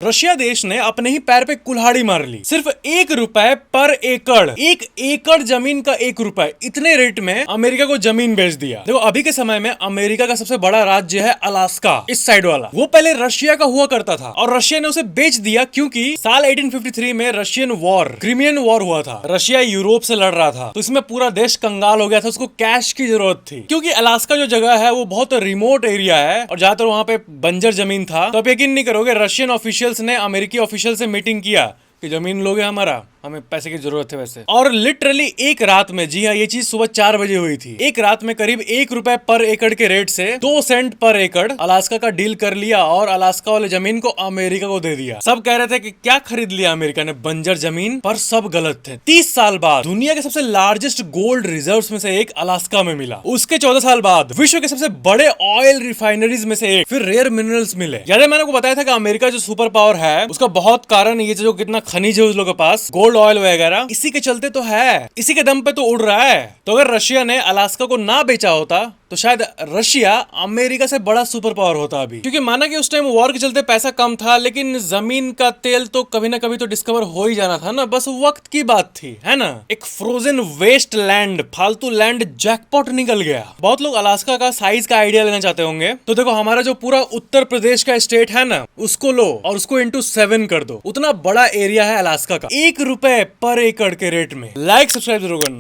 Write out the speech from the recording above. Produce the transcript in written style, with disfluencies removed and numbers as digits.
Russia देश ने अपने ही पैर पे कुल्हाड़ी मार ली। सिर्फ 1 रुपए पर एकड़, 1 एकड़ जमीन का 1 रुपए, इतने रेट में अमेरिका को जमीन बेच दिया। देखो अभी के समय में अमेरिका का सबसे बड़ा राज्य है अलास्का, इस साइड वाला। वो पहले रशिया का हुआ करता था और रशिया ने उसे बेच दिया क्योंकि साल 1853 में रशियन वॉर, क्रीमियन वॉर हुआ था। रशिया यूरोप से लड़ रहा था तो इसमें पूरा देश कंगाल हो गया था, उसको कैश की जरूरत थी। क्योंकि अलास्का जो जगह है वो बहुत रिमोट एरिया है और ज्यादातर वहां पे बंजर जमीन था। तो आप यकीन नहीं करोगे, रशियन ऑफिशियल्स ने अमेरिकी ऑफिशियल से मीटिंग किया कि जमीन लोगे हमारा, हमें पैसे की जरूरत है वैसे। और लिटरली एक रात में, जी हाँ ये चीज सुबह 4 बजे हुई थी, एक रात में करीब 1 रुपए पर एकड़ के रेट से 2 सेंट पर एकड़ अलास्का का डील कर लिया और अलास्का वाले जमीन को अमेरिका को दे दिया। सब कह रहे थे कि क्या खरीद लिया अमेरिका ने, बंजर जमीन, पर सब गलत थे। 30 साल बाद दुनिया के सबसे लार्जेस्ट गोल्ड रिजर्व्स में से एक अलास्का में मिला। उसके 14 साल बाद विश्व के सबसे बड़े ऑयल रिफाइनरीज में से एक, फिर रेयर मिनरल्स मिले। यार मैंने आपको बताया था कि अमेरिका जो सुपर पावर है उसका बहुत कारण ये जो कितना खनिज है उस लोगों के पास, गोल्ड ऑयल वगैरह, इसी के चलते तो है, इसी के दम पे तो उड़ रहा है। तो अगर रशिया ने अलास्का को ना बेचा होता तो शायद रशिया अमेरिका से बड़ा सुपर पावर होता अभी। क्योंकि माना कि उस टाइम वॉर के चलते पैसा कम था, लेकिन जमीन का तेल तो कभी ना कभी तो डिस्कवर हो ही जाना था ना, बस वक्त की बात थी, है ना। एक फ्रोजन वेस्ट लैंड, फालतू लैंड जैकपॉट निकल गया। बहुत लोग अलास्का का साइज का आइडिया लेना चाहते होंगे, तो देखो हमारा जो पूरा उत्तर प्रदेश का स्टेट है ना, उसको लो और उसको इंटू 7 कर दो, उतना बड़ा एरिया है अलास्का का, 1 रुपए पर एकड़ के रेट में। लाइक सब्सक्राइब जरूर करना।